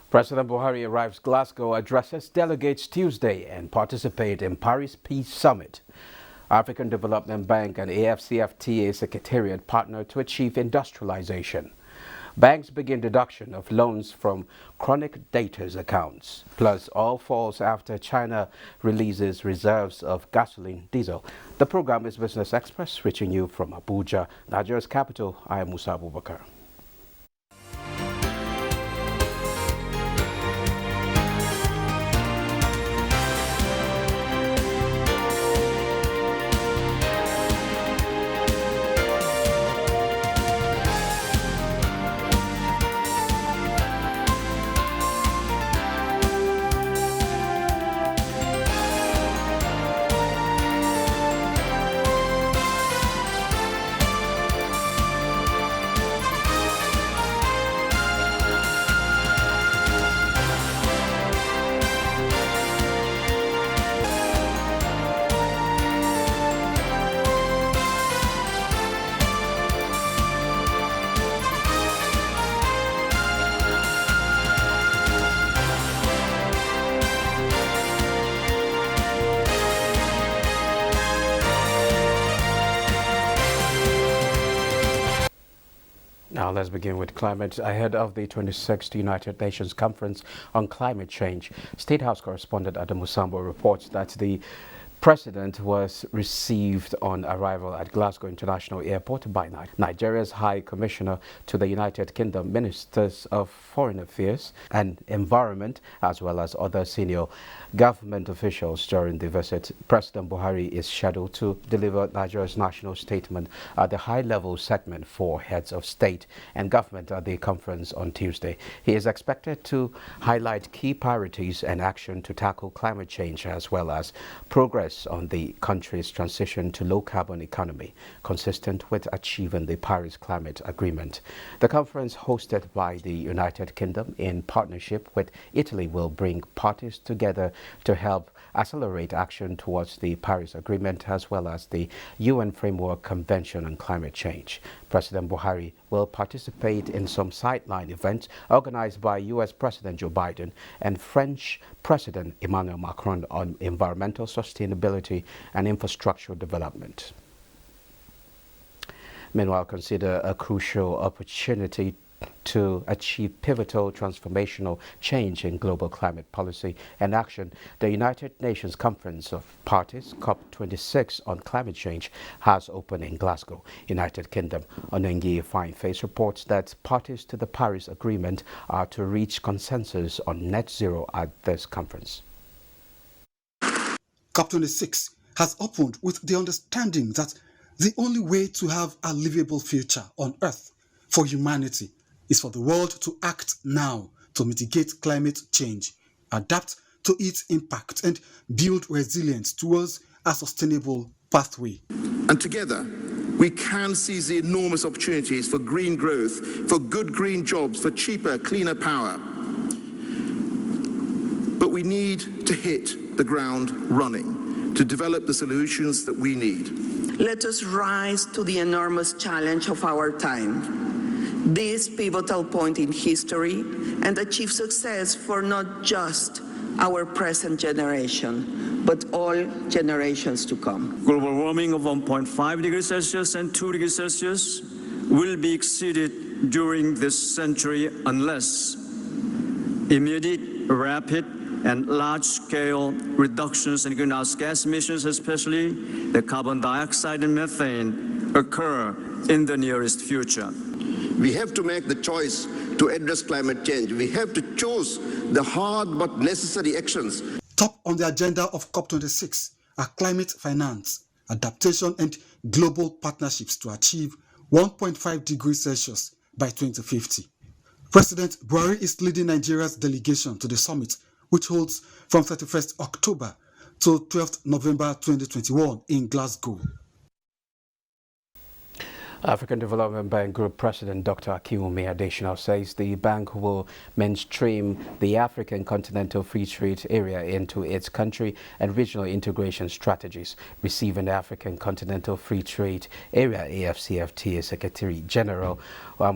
President Buhari arrives Glasgow, addresses delegates Tuesday and participate in Paris Peace Summit. African Development Bank and AFCFTA Secretariat partner to achieve industrialization. Banks begin deduction of loans from chronic debtors accounts. Plus, all falls after China releases reserves of gasoline diesel. The program is Business Express, reaching you from Abuja, Nigeria's capital. I am Musa Abubakar. Now let's begin with climate. Ahead of the 26th United Nations Conference on Climate Change, State House correspondent Adam Musambo reports that the President was received on arrival at Glasgow International Airport by Nigeria's High Commissioner to the United Kingdom, Ministers of Foreign Affairs and Environment, as well as other senior government officials. During the visit, President Buhari is scheduled to deliver Nigeria's national statement at the high-level segment for heads of state and government at the conference on Tuesday. He is expected to highlight key priorities and action to tackle climate change, as well as progress on the country's transition to low-carbon economy, consistent with achieving the Paris Climate Agreement. The conference, hosted by the United Kingdom in partnership with Italy, will bring parties together to help accelerate action towards the Paris Agreement, as well as the UN Framework Convention on Climate Change. President Buhari will participate in some sideline events organized by U.S. President Joe Biden and French President Emmanuel Macron on environmental sustainability and infrastructure development. Meanwhile, consider a crucial opportunity to achieve pivotal transformational change in global climate policy and action. The United Nations Conference of Parties, COP26 on climate change, has opened in Glasgow, United Kingdom. Onengi Fine Face reports that parties to the Paris Agreement are to reach consensus on net zero at this conference. COP26 has opened with the understanding that the only way to have a livable future on Earth for humanity is for the world to act now to mitigate climate change, adapt to its impact, and build resilience towards a sustainable pathway. And together, we can seize the enormous opportunities for green growth, for good green jobs, for cheaper, cleaner power. But we need to hit the ground running to develop the solutions that we need. Let us rise to the enormous challenge of our time, this pivotal point in history, and achieve success for not just our present generation, but all generations to come. Global warming of 1.5 degrees Celsius and 2 degrees Celsius will be exceeded during this century unless immediate, rapid, and large-scale reductions in greenhouse gas emissions, especially the carbon dioxide and methane, occur in the nearest future. We have to make the choice to address climate change. We have to choose the hard but necessary actions. Top on the agenda of COP26 are climate finance, adaptation, and global partnerships to achieve 1.5 degrees Celsius by 2050. President Buhari is leading Nigeria's delegation to the summit, which holds from 31st October to 12th November 2021 in Glasgow. African Development Bank Group President Dr. Akinwumi Adesina says the bank will mainstream the African Continental Free Trade Area into its country and regional integration strategies. Receiving the African Continental Free Trade Area AFCFTA Secretary General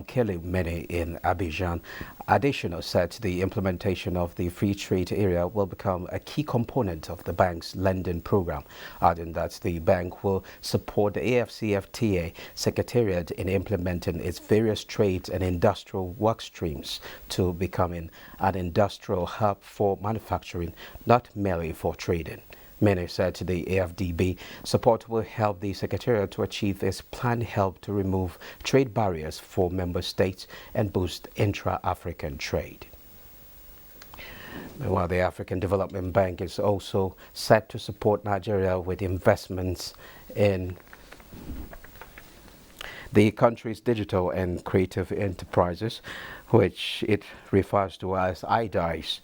Kelly Mene in Abidjan, Adesina said the implementation of the Free Trade Area will become a key component of the bank's lending program, adding that the bank will support the AFCFTA Secretariat in implementing its various trades and industrial work streams to becoming an industrial hub for manufacturing, not merely for trading. Many said to the AFDB, support will help the Secretariat to achieve its planned help to remove trade barriers for member states and boost intra-African trade. Meanwhile, the African Development Bank is also set to support Nigeria with investments in the country's digital and creative enterprises, which it refers to as IDICE,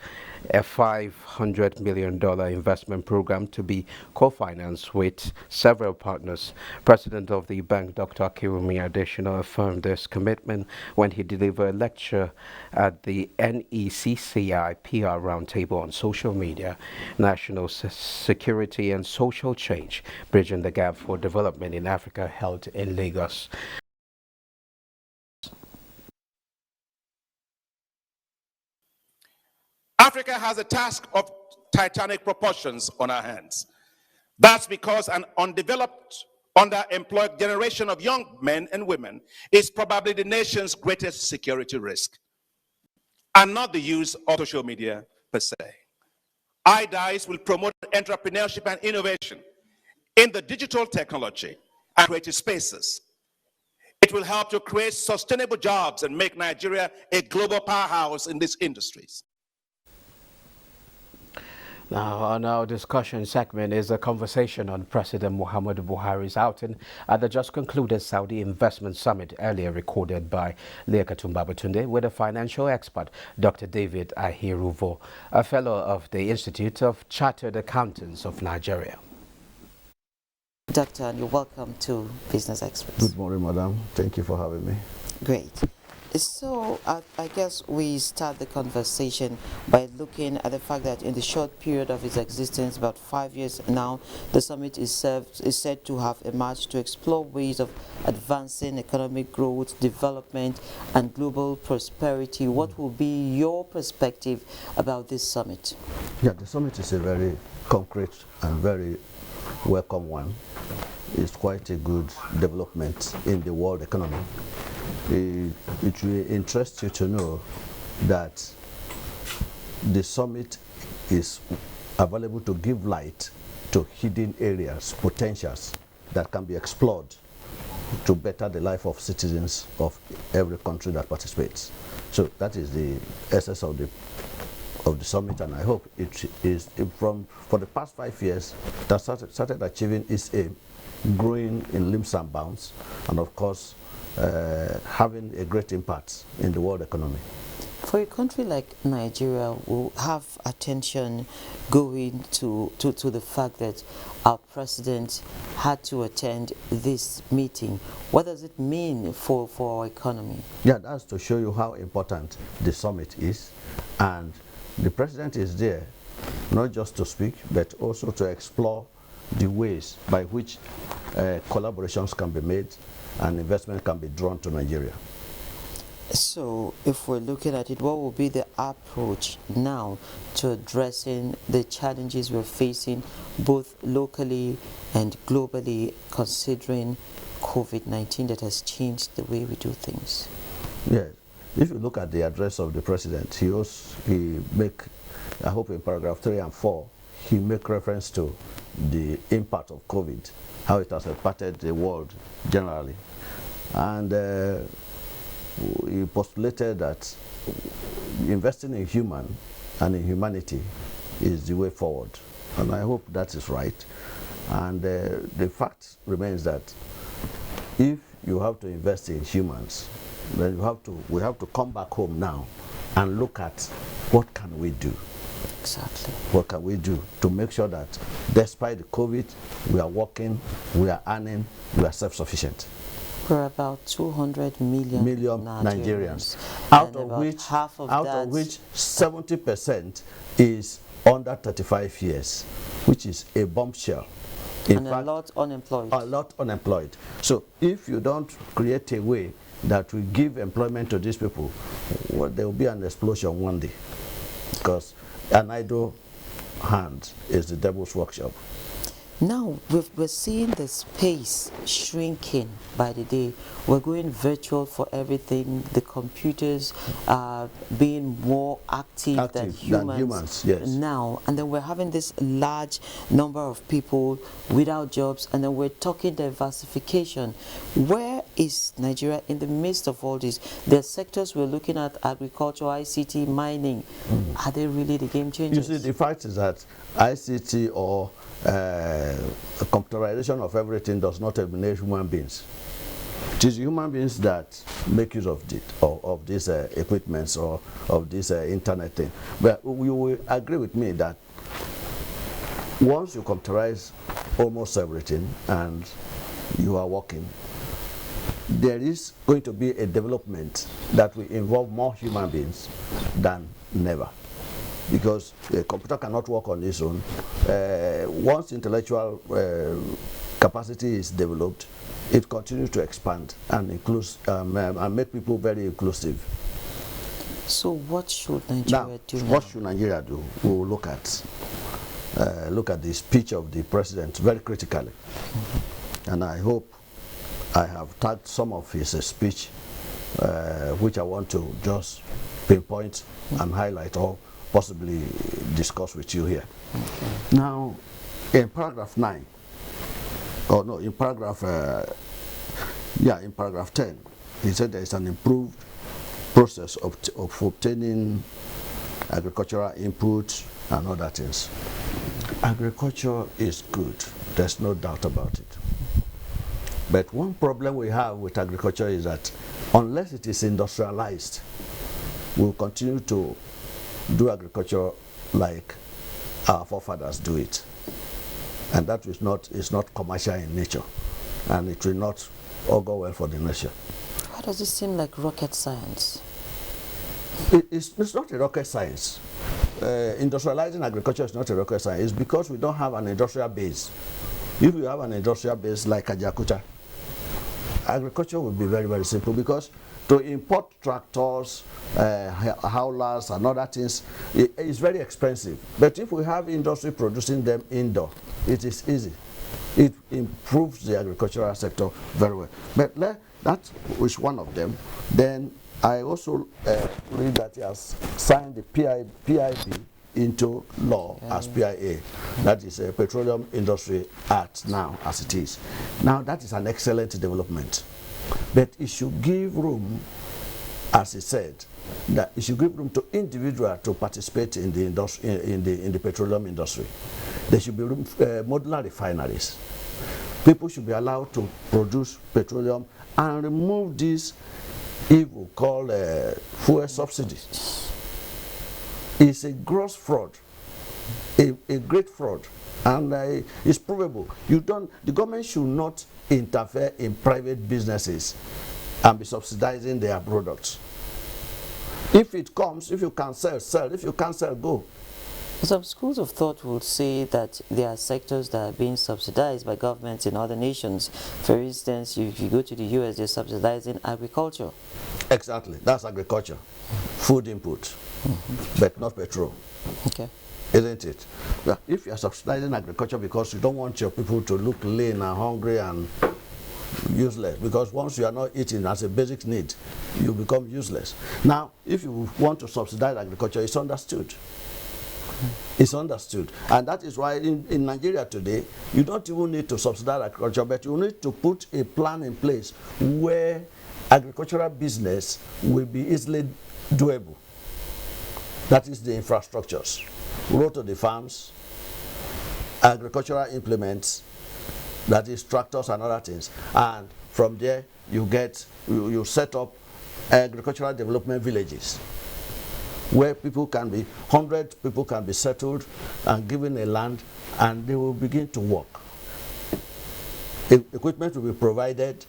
a $500 million investment program to be co-financed with several partners. President of the bank, Dr. Akinwumi Adesina, affirmed this commitment when he delivered a lecture at the NECCI PR Roundtable on Social Media, National Security and Social Change, Bridging the Gap for Development in Africa, held in Lagos. Africa has a task of titanic proportions on our hands. That's because an undeveloped, underemployed generation of young men and women is probably the nation's greatest security risk, and not the use of social media per se. IDICE will promote entrepreneurship and innovation in the digital technology and creative spaces. It will help to create sustainable jobs and make Nigeria a global powerhouse in these industries. Now, on our discussion segment is a conversation on President Muhammadu Buhari's outing at the just concluded Saudi Investment Summit, earlier recorded by Liakatumba Babatunde, with a financial expert, Dr. David Ahiruvo, a fellow of the Institute of Chartered Accountants of Nigeria. Doctor, you're welcome to Business Express. Good morning, madam. Thank you for having me. Great. So I guess we start the conversation by looking at the fact that in the short period of its existence, about 5 years now, the summit is said to have emerged to explore ways of advancing economic growth, development, and global prosperity. What will be your perspective about this summit? Yeah, the summit is a very concrete and very welcome one. It's quite a good development in the world economy. It will interest you to know that the summit is available to give light to hidden areas, potentials that can be explored to better the life of citizens of every country that participates. So that is the essence of the summit, and I hope it is for the past 5 years that started achieving its aim, growing in leaps and bounds, and of course having a great impact in the world economy. For a country like Nigeria, we'll have attention going to the fact that our president had to attend this meeting. What does it mean for our economy? Yeah, that's to show you how important the summit is, and the president is there not just to speak, but also to explore the ways by which collaborations can be made and investment can be drawn to Nigeria. So, if we're looking at it, what will be the approach now to addressing the challenges we're facing both locally and globally, considering COVID-19 that has changed the way we do things? Yeah, if you look at the address of the president, he make, I hope in paragraph 3 and 4, he make reference to the impact of COVID, how it has impacted the world generally. And he postulated that investing in human and in humanity is the way forward. And I hope that is right. And the fact remains that if you have to invest in humans, then we have to come back home now and look at what can we do. Exactly. What can we do to make sure that despite the COVID, we are working, we are earning, we are self-sufficient? We're about 200 million Nigerians, out of which half of out that, of which 70% is under 35 years, which is a bombshell. And a lot unemployed. A lot unemployed. So if you don't create a way that will give employment to these people, well, there will be an explosion one day, because an idle hand is the devil's workshop. Now we're seeing the space shrinking by the day. We're going virtual for everything. The computers are being more active than humans yes. now. And then we're having this large number of people without jobs. And then we're talking diversification. Where is Nigeria in the midst of all this? There are sectors we're looking at: agriculture, ICT, mining. Are they really the game changers? You see, the fact is that ICT or computerization of everything does not eliminate human beings. It is human beings that make use of these equipments or of this internet thing. But you will agree with me that once you computerize almost everything and you are working, there is going to be a development that will involve more human beings than never. Because a computer cannot work on its own. Once intellectual capacity is developed, it continues to expand and and make people very inclusive. So what should Nigeria do now? What should Nigeria do? We will look at the speech of the president very critically. And I hope I have tagged some of his speech, which I want to just pinpoint and highlight, or possibly discuss with you here. Now, in paragraph 9, in paragraph 10, he said there is an improved process of obtaining agricultural input and other things. Agriculture is good, there's no doubt about it. But one problem we have with agriculture is that unless it is industrialized, we'll continue to do agriculture like our forefathers do it, and that is not commercial in nature, and it will not augur well for the nation. Why does it seem like rocket science? It's not a rocket science. Industrializing agriculture is not a rocket science. It's because we don't have an industrial base. If you have an industrial base like Ajakuta, agriculture will be very, very simple, because to import tractors, howlers and other things, it's very expensive. But if we have industry producing them indoor, it is easy. It improves the agricultural sector very well. But that was one of them. Then I also read that he has signed the PIB into law as PIA. That is a Petroleum Industry Act now, as it is. Now that is an excellent development. But it should give room, as he said, that it should give room to individuals to participate in the industry, in the petroleum industry. There should be room, modular refineries. People should be allowed to produce petroleum and remove this evil called fuel subsidies. It's a gross fraud, a great fraud, and it's provable. The government should not interfere in private businesses and be subsidizing their products. If it comes, if you can sell, sell. If you can't sell, go. Some schools of thought would say that there are sectors that are being subsidized by governments in other nations. For instance, if you go to the US, they're subsidizing agriculture. Exactly, that's agriculture, food input, but not petrol. Okay. Isn't it? Well, if you are subsidizing agriculture because you don't want your people to look lean and hungry and useless, because once you are not eating as a basic need, you become useless. Now, if you want to subsidize agriculture, it's understood. It's understood. And that is why in Nigeria today, you don't even need to subsidize agriculture, but you need to put a plan in place where agricultural business will be easily doable. That is the infrastructures. Road to the farms, agricultural implements, that is tractors and other things. And from there, you set up agricultural development villages where 100 people can be settled and given a land, and they will begin to work. Equipment will be provided,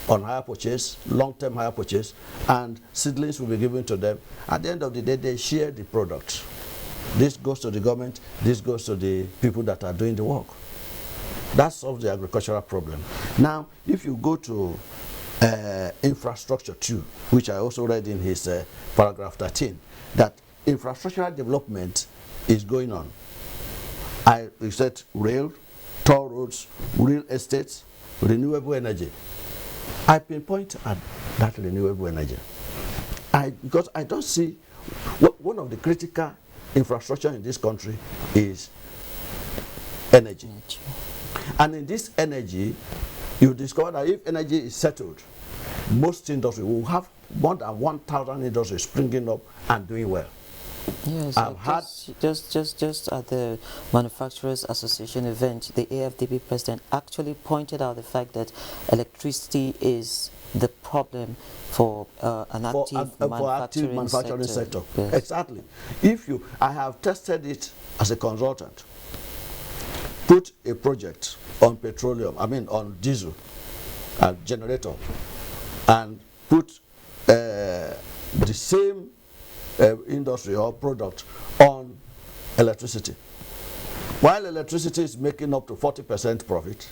on hire purchase, long-term hire purchase, and seedlings will be given to them. At the end of the day, they share the product. This goes to the government, this goes to the people that are doing the work. That solves the agricultural problem. Now, if you go to infrastructure 2, which I also read in his paragraph 13, that infrastructural development is going on. We said rail, toll roads, real estates, renewable energy. I pinpoint at that renewable energy. Because I don't see, one of the critical infrastructure in this country is energy. And in this energy, you discover that if energy is settled, most industries will have more than 1,000 industries springing up and doing well. Yes, just at the Manufacturers Association event, the AFDB president actually pointed out the fact that electricity is the problem for an active manufacturing sector. Yes. Exactly. I have tested it as a consultant. Put a project on petroleum, on diesel and generator, and put the same industry or product on electricity. While electricity is making up to 40% profit,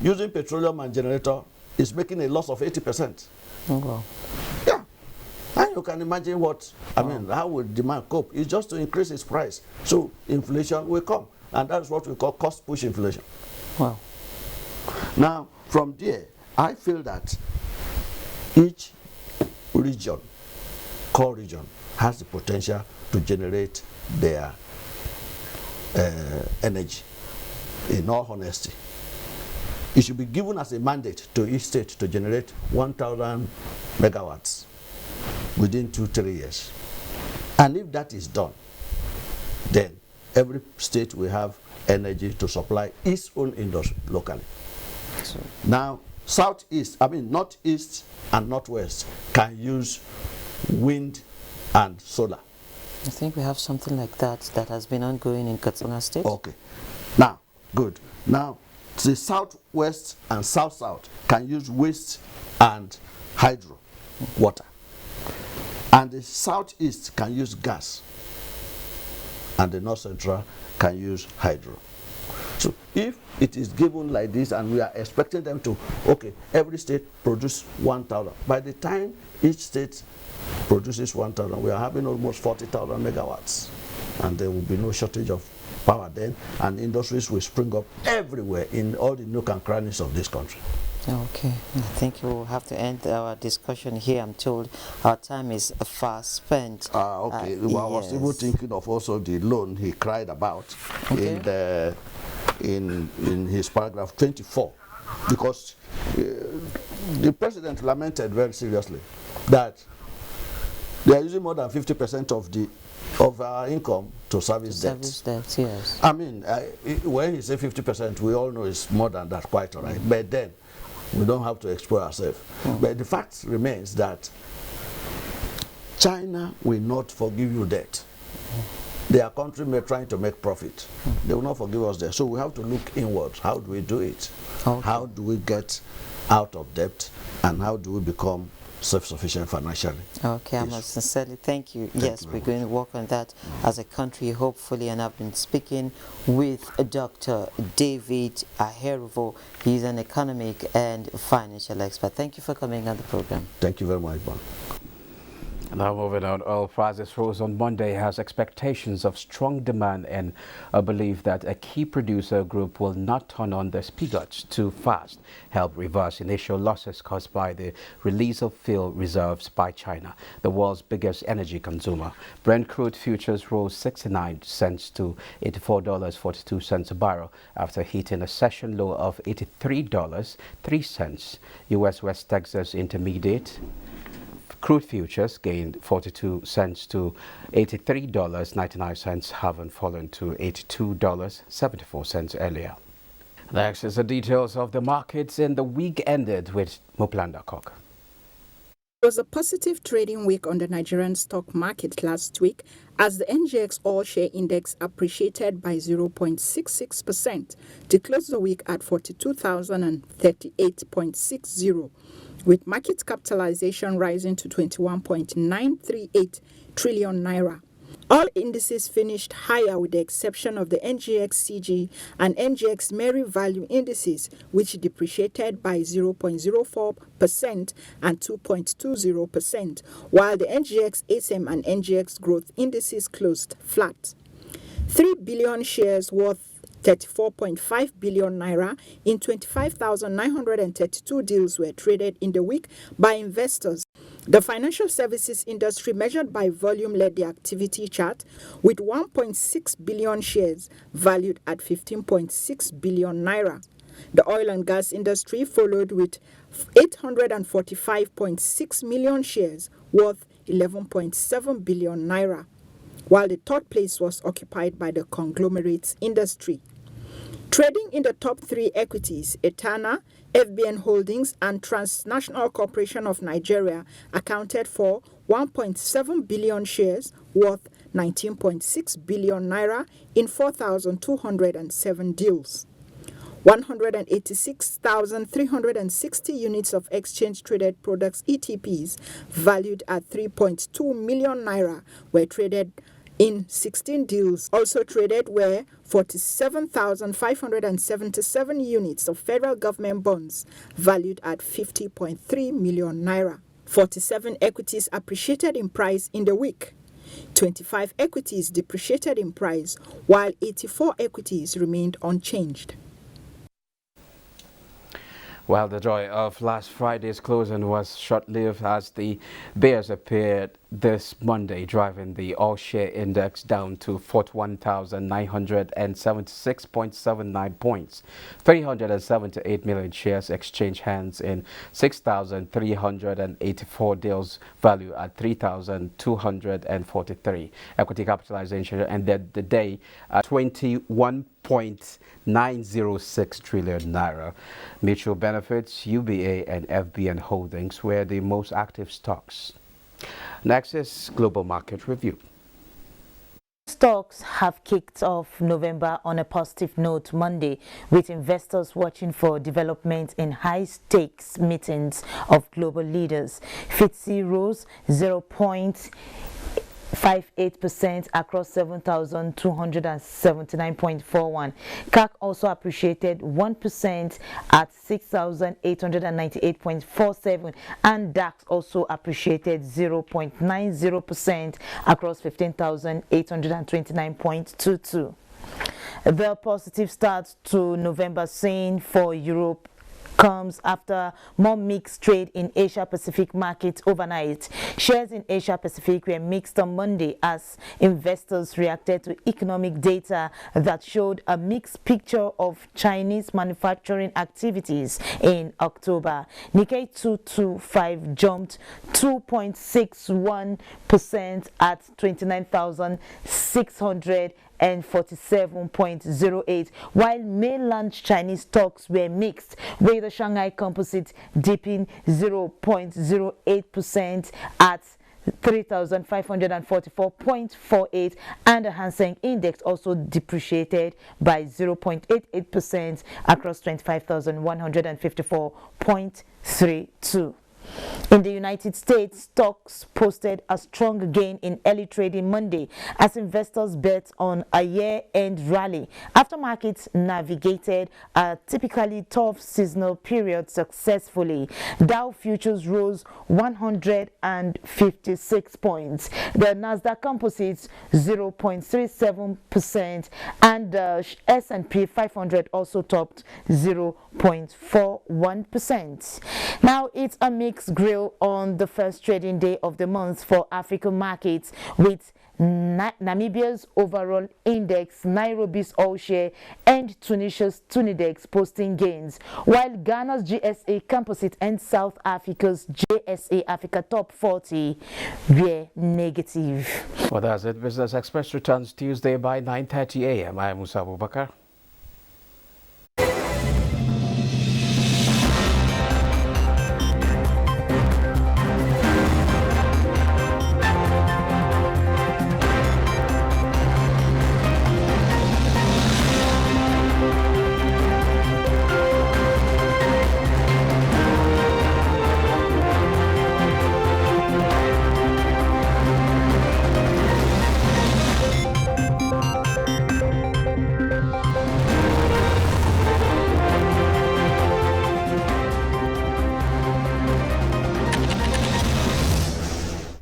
using petroleum and generator is making a loss of 80%. Oh, wow. Yeah. And you can imagine how will demand cope? It's just to increase its price. So inflation will come. And that's what we call cost push inflation. Wow. Now, from there, I feel that each region, core region, has the potential to generate their energy, in all honesty. It should be given as a mandate to each state to generate 1,000 megawatts within 2-3 years. And if that is done, then every state will have energy to supply its own industry locally. Now, northeast and northwest can use wind and solar. I think we have something like that has been ongoing in Katsina State. Okay. Now, good. Now, the southwest and south-south can use waste and hydro water. And the southeast can use gas. And the north-central can use hydro. So if it is given like this and we are expecting them to, every state produce 1,000. By the time each state produces 1,000, we are having almost 40,000 megawatts. And there will be no shortage of power then, and industries will spring up everywhere in all the nook and crannies of this country. Okay, I think we'll have to end our discussion here. I'm told our time is fast spent. Okay. Well, I was even thinking of also the loan he cried about in his paragraph 24, because the president lamented very seriously that they are using more than 50% of our income to service debt. Service debt, yes. When he says 50%, we all know it's more than that, quite all right. But then, we don't have to expose ourselves. But the fact remains that China will not forgive you debt. Their country may trying to make profit. They will not forgive us debt. So we have to look inwards. How do we do it? Okay. How do we get out of debt? And how do we become self-sufficient financially? Okay, I must sincerely thank you. Yes, we're going to work on that as a country, hopefully, and I've been speaking with Dr. David Aherovo. He's an economic and financial expert. Thank you for coming on the program. Thank you very much, Bon. Now moving on, oil prices rose on Monday as expectations of strong demand and a belief that a key producer group will not turn on the spigots too fast help reverse initial losses caused by the release of fuel reserves by China, the world's biggest energy consumer. Brent crude futures rose 69 cents to $84.42 a barrel after hitting a session low of $83.03. U.S. West Texas Intermediate crude futures gained 42 cents to $83.99, having fallen to $82.74 earlier. Next is the details of the markets in the week ended with Moplanda Cook. It was a positive trading week on the Nigerian stock market last week as the NGX All-Share Index appreciated by 0.66% to close the week at 42,038.60, with market capitalization rising to 21.938 trillion naira. All indices finished higher with the exception of the NGX-CG and NGX Merry Value indices, which depreciated by 0.04% and 2.20%, while the NGX ASM and NGX Growth indices closed flat. 3 billion shares worth 34.5 billion naira in 25,932 deals were traded in the week by investors. The financial services industry measured by volume led the activity chart with 1.6 billion shares valued at 15.6 billion naira. The oil and gas industry followed with 845.6 million shares worth 11.7 billion naira, while the third place was occupied by the conglomerates industry. Trading in the top three equities, Etana, FBN Holdings, and Transnational Corporation of Nigeria accounted for 1.7 billion shares worth 19.6 billion naira in 4,207 deals. 186,360 units of exchange-traded products ETPs valued at 3.2 million naira were traded in 16 deals. Also traded were 47,577 units of federal government bonds valued at 50.3 million naira. 47 equities appreciated in price in the week. 25 equities depreciated in price, while 84 equities remained unchanged. Well, the joy of last Friday's closing was short-lived as the bears appeared this Monday, driving the all-share index down to 41,976.79 points. 378 million shares exchanged hands in 6,384 deals, value at 3,243. Equity capitalization ended the day at 21.906 trillion naira. Mutual benefits, UBA and FBN Holdings were the most active stocks. Next is Global Market Review. Stocks have kicked off November on a positive note Monday, with investors watching for development in high-stakes meetings of global leaders. FTSE rose 0.58% across 7,279.41. CAC also appreciated 1% at 6,898.47, and DAX also appreciated 0.90% across 15,829.22. The positive start to November seen for Europe comes after more mixed trade in Asia-Pacific markets overnight. Shares in Asia-Pacific were mixed on Monday as investors reacted to economic data that showed a mixed picture of Chinese manufacturing activities in October. Nikkei 225 jumped 2.61% at 29,647.08, while mainland Chinese stocks were mixed, with the Shanghai Composite dipping 0.08% at 3,544.48, and the Hang Seng Index also depreciated by 0.88% across 25,154.32. In the United States, stocks posted a strong gain in early trading Monday as investors bet on a year-end rally after markets navigated a typically tough seasonal period successfully. Dow futures rose 156 points. The Nasdaq Composite 0.37%, and the S&P 500 also topped 0.41%. Now it's a mixed grill on the first trading day of the month for African markets, with Namibia's overall index, Nairobi's all-share, and Tunisia's Tunidex posting gains, while Ghana's GSA Composite and South Africa's JSA Africa Top 40 were negative. Well, that's it. Business Express returns Tuesday by 9:30 a.m. I am Musa Abubakar.